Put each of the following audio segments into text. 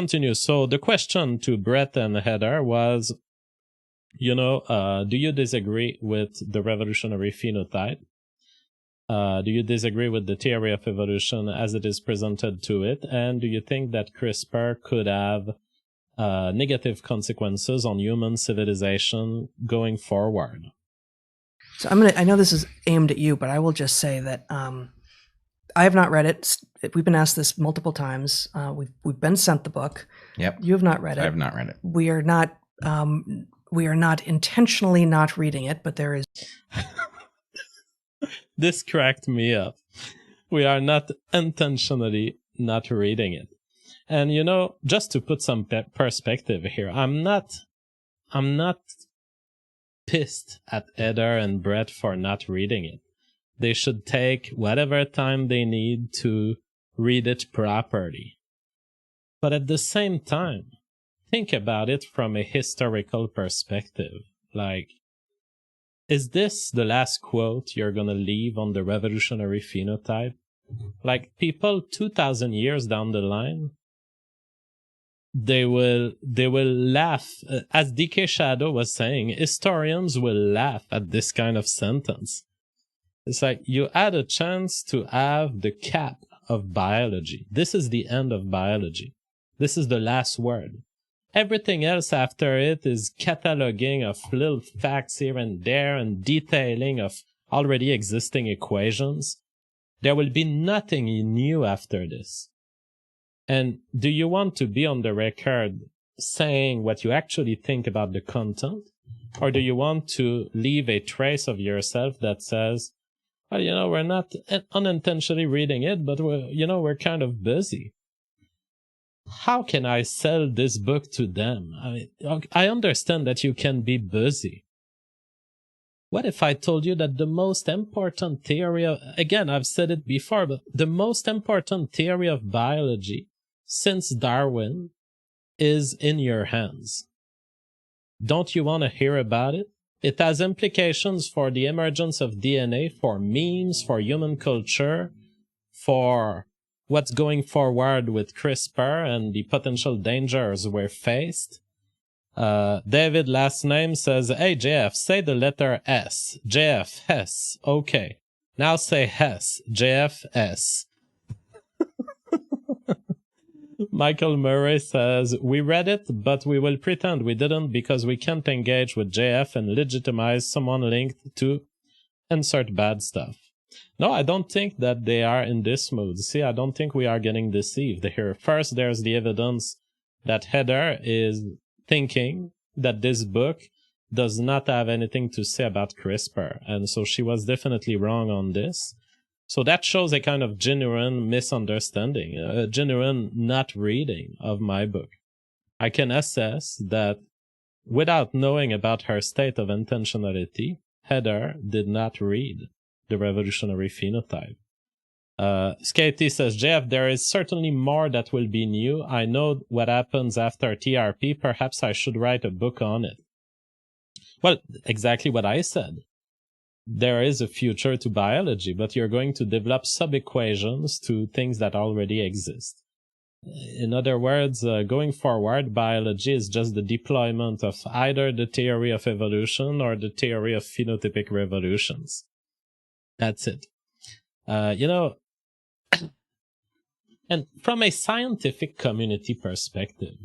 continue. So the question to Brett and Heather was, do you disagree with the revolutionary phenotype? Do you disagree with the theory of evolution as it is presented to it? And do you think that CRISPR could have negative consequences on human civilization going forward? So I know this is aimed at you, but I will just say that I have not read it. We've been asked this multiple times. We've been sent the book. Yep. You have not read it. I have not read it. We are not intentionally not reading it, but there is. This cracked me up. We are not intentionally not reading it. And, just to put some perspective here, I'm not pissed at Heather and Brett for not reading it. They should take whatever time they need to read it properly. But at the same time, think about it from a historical perspective. Like, is this the last quote you're gonna leave on the revolutionary phenotype? Like, people 2,000 years down the line, they will laugh. As DK Shadow was saying, historians will laugh at this kind of sentence. It's like, you had a chance to have the cap of biology. This is the end of biology. This is the last word. Everything else after it is cataloging of little facts here and there and detailing of already existing equations. There will be nothing new after this. And do you want to be on the record saying what you actually think about the content? Or do you want to leave a trace of yourself that says, well, we're not unintentionally reading it, but we're kind of busy. How can I sell this book to them? I understand that you can be busy. What if I told you that the most important theory again, I've said it before, but the most important theory of biology since Darwin is in your hands? Don't you want to hear about it? It has implications for the emergence of DNA, for memes, for human culture, for what's going forward with CRISPR and the potential dangers we're faced. David, last name, says, hey, JF, say the letter S. JF, Hess. Okay. Now say Hess. JF, S. Michael Murray says, we read it, but we will pretend we didn't because we can't engage with JF and legitimize someone linked to insert bad stuff. No, I don't think that they are in this mood. See, I don't think we are getting deceived here. First, there's the evidence that Heather is thinking that this book does not have anything to say about CRISPR. And so she was definitely wrong on this. So that shows a kind of genuine misunderstanding, a genuine not reading of my book. I can assess that without knowing about her state of intentionality, Heather did not read the revolutionary phenotype. Skatey says, Jeff, there is certainly more that will be new. I know what happens after TRP. Perhaps I should write a book on it. Well, exactly what I said. There is a future to biology, but you're going to develop sub-equations to things that already exist. In other words, going forward, biology is just the deployment of either the theory of evolution or the theory of phenotypic revolutions. That's it. And from a scientific community perspective,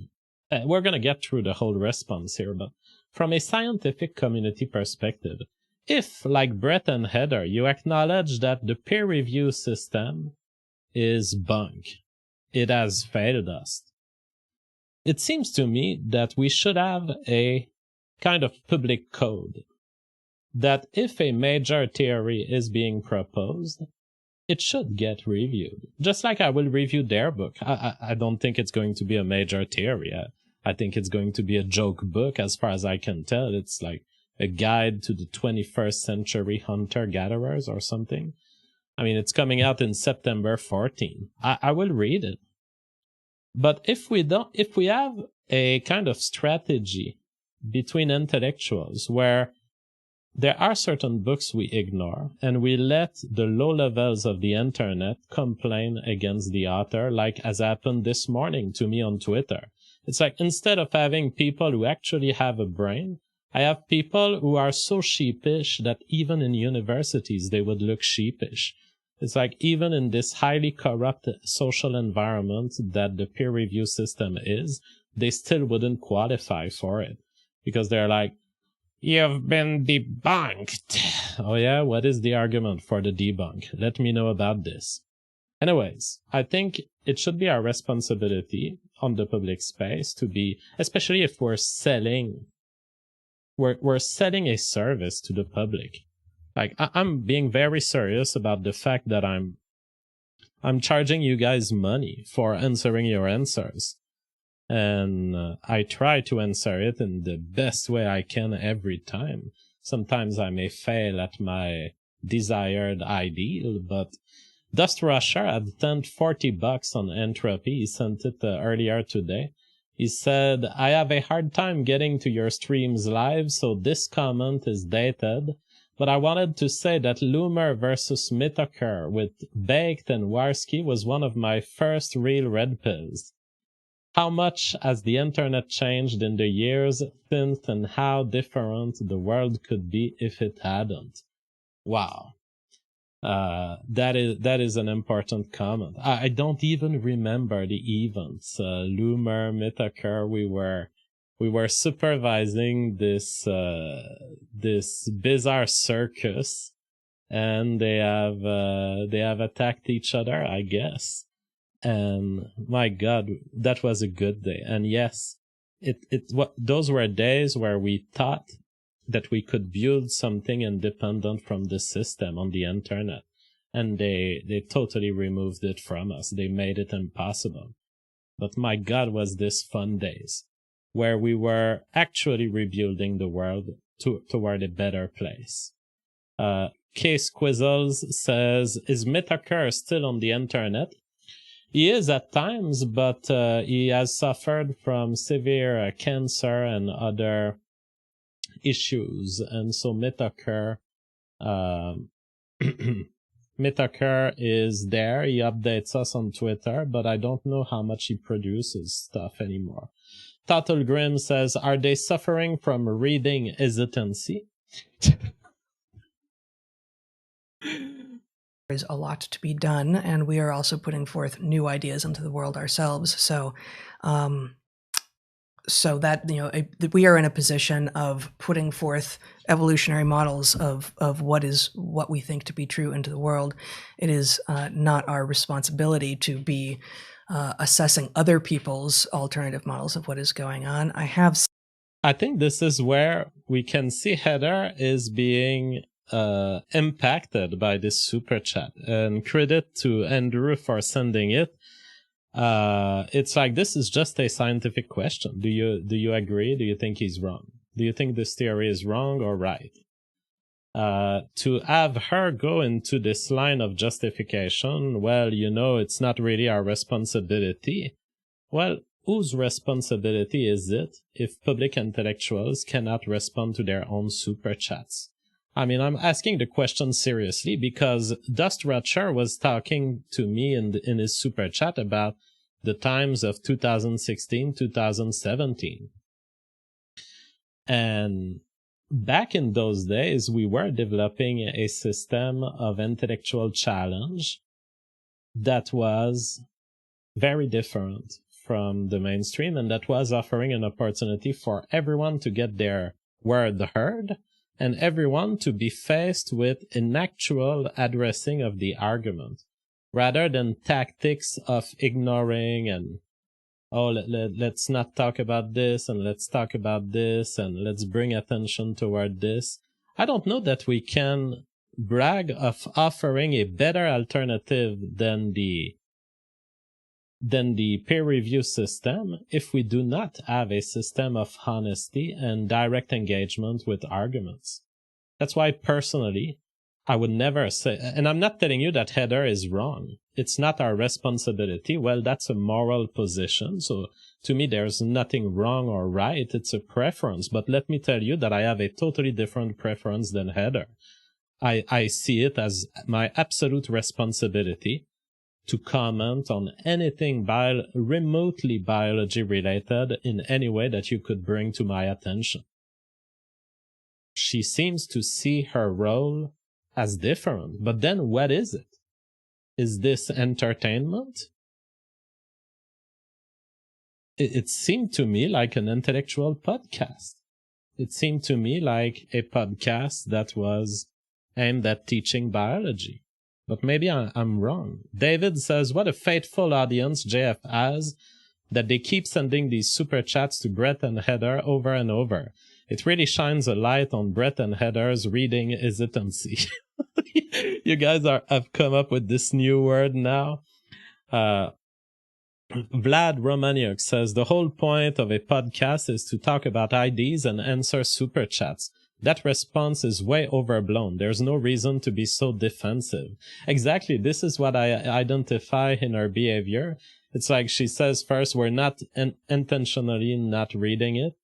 we're going to get through the whole response here, but from a scientific community perspective, if, like Brett and Heather, you acknowledge that the peer review system is bunk, it has failed us, it seems to me that we should have a kind of public code that if a major theory is being proposed, it should get reviewed. Just like I will review their book. I don't think it's going to be a major theory. I think it's going to be a joke book as far as I can tell. It's like a guide to the 21st century hunter-gatherers or something. I mean, it's coming out in September 14. I will read it. But if we have a kind of strategy between intellectuals where there are certain books we ignore, and we let the low levels of the internet complain against the author, like as happened this morning to me on Twitter. It's like, instead of having people who actually have a brain, I have people who are so sheepish that even in universities they would look sheepish. It's like, even in this highly corrupt social environment that the peer review system is, they still wouldn't qualify for it. Because they're like, you've been debunked. Oh yeah? What is the argument for the debunk? Let me know about this. Anyways, I think it should be our responsibility on the public space to be, especially if we're selling a service to the public. Like, I'm being very serious about the fact that I'm charging you guys money for answering your answers. And I try to answer it in the best way I can every time. Sometimes I may fail at my desired ideal, but Dust Rusher had spent $40 on Entropy. He sent it earlier today. He said, I have a hard time getting to your streams live, so this comment is dated. But I wanted to say that Loomer versus Mitokur with Baked and Warski was one of my first real red pills. How much has the internet changed in the years since, and how different the world could be if it hadn't? Wow. That is an important comment. I don't even remember the events. Loomer, Mitokur, we were supervising this bizarre circus, and they have attacked each other, I guess. And my God, that was a good day. And yes, those were days where we thought that we could build something independent from the system on the internet. And they totally removed it from us. They made it impossible. But my God, was this fun days where we were actually rebuilding the world toward a better place. Case Quizzles says, is Mitokur still on the internet? He is at times, but he has suffered from severe cancer and other issues. And so Mitokur is there. He updates us on Twitter, but I don't know how much he produces stuff anymore. Total Grim says, are they suffering from reading hesitancy? There's a lot to be done, and we are also putting forth new ideas into the world ourselves. So that, we are in a position of putting forth evolutionary models of what we think to be true into the world. It is not our responsibility to be assessing other people's alternative models of what is going on. I think this is where we can see Heather is being impacted by this super chat, and credit to Andrew for sending it. It's like, this is just a scientific question. Do you agree? Do you think he's wrong? Do you think this theory is wrong or right? To have her go into this line of justification, well, it's not really our responsibility. Well, whose responsibility is it if public intellectuals cannot respond to their own super chats? I mean, I'm asking the question seriously, because Dust Ratcher was talking to me in his super chat about the times of 2016, 2017. And back in those days, we were developing a system of intellectual challenge that was very different from the mainstream, and that was offering an opportunity for everyone to get their word heard, and everyone to be faced with an actual addressing of the argument, rather than tactics of ignoring and, let's not talk about this, and let's talk about this, and let's bring attention toward this. I don't know that we can brag of offering a better alternative than the peer review system if we do not have a system of honesty and direct engagement with arguments. That's why, personally, I would never say, and I'm not telling you that Heather is wrong. It's not our responsibility. Well, that's a moral position. So to me, there's nothing wrong or right. It's a preference. But let me tell you that I have a totally different preference than Heather. I see it as my absolute responsibility to comment on anything remotely biology related in any way that you could bring to my attention. She seems to see her role as different, but then what is it? Is this entertainment? It seemed to me like an intellectual podcast. It seemed to me like a podcast that was aimed at teaching biology. But maybe I'm wrong. David says, what a faithful audience JF has, that they keep sending these super chats to Brett and Heather over and over. It really shines a light on Brett and Heather's reading hesitancy. You guys have come up with this new word now. Vlad Romaniuk says, the whole point of a podcast is to talk about IDs and answer super chats. That response is way overblown. There's no reason to be so defensive. Exactly. This is what I identify in her behavior. It's like she says first, we're not intentionally not reading it.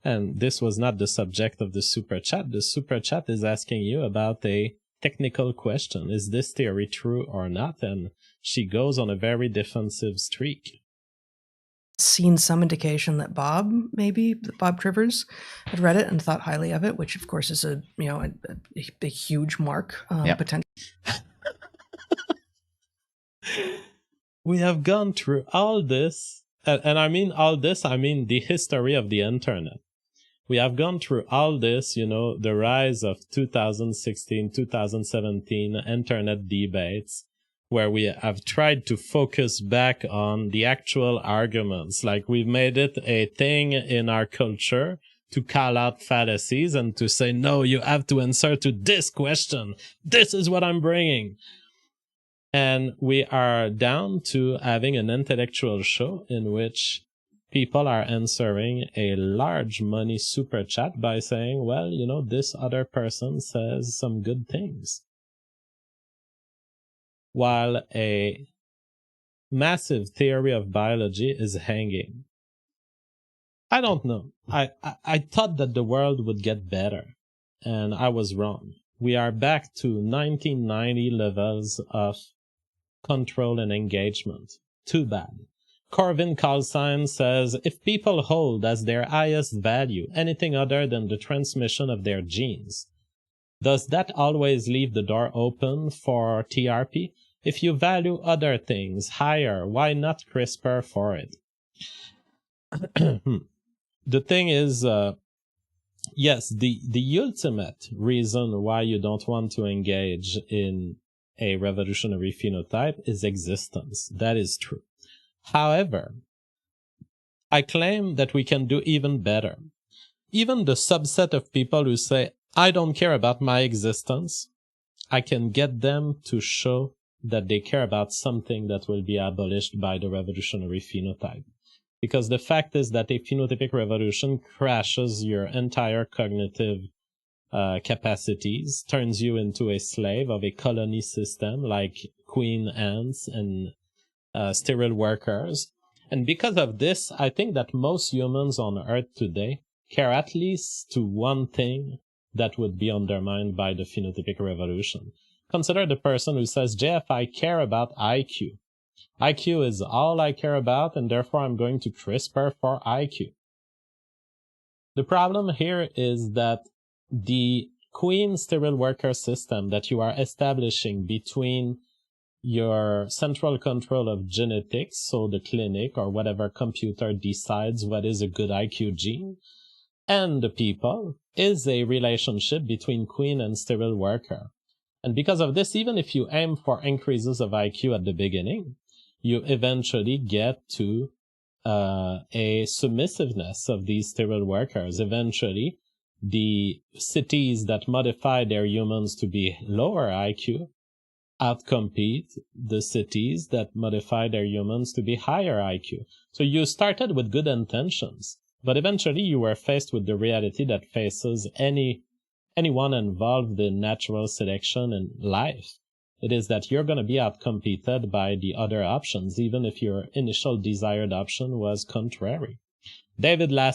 And this was not the subject of the super chat. The super chat is asking you about a technical question. Is this theory true or not? And she goes on a very defensive streak. Seen some indication that Bob Trivers had read it and thought highly of it, which of course is a huge mark potential. We have gone through all this, and I mean all this, I mean the history of the internet. We have gone through all this, the rise of 2016, 2017 internet debates, where we have tried to focus back on the actual arguments. Like, we've made it a thing in our culture to call out fallacies and to say, no, you have to answer to this question. This is what I'm bringing. And we are down to having an intellectual show in which people are answering a large money super chat by saying, well, this other person says some good things. While a massive theory of biology is hanging. I don't know. I thought that the world would get better, and I was wrong. We are back to 1990 levels of control and engagement. Too bad. Corvin Carlstein says, if people hold as their highest value anything other than the transmission of their genes, does that always leave the door open for TRP? If you value other things higher, why not CRISPR for it? The thing is, yes, the ultimate reason why you don't want to engage in a revolutionary phenotype is existence. That is true. However, I claim that we can do even better. Even the subset of people who say, I don't care about my existence, I can get them to show that they care about something that will be abolished by the revolutionary phenotype. Because the fact is that a phenotypic revolution crashes your entire cognitive capacities, turns you into a slave of a colony system like queen ants and sterile workers. And because of this, I think that most humans on Earth today care at least to one thing that would be undermined by the phenotypic revolution. Consider the person who says, JF, I care about IQ. IQ is all I care about, and therefore I'm going to CRISPR for IQ. The problem here is that the queen sterile worker system that you are establishing between your central control of genetics, so the clinic or whatever computer decides what is a good IQ gene, and the people, is a relationship between queen and sterile worker. And because of this, even if you aim for increases of IQ at the beginning, you eventually get to a submissiveness of these sterile workers. Eventually, the cities that modify their humans to be lower IQ outcompete the cities that modify their humans to be higher IQ. So you started with good intentions, but eventually you were faced with the reality that faces any anyone involved in natural selection in life. It is that you're going to be outcompeted by the other options, even if your initial desired option was contrary. David, last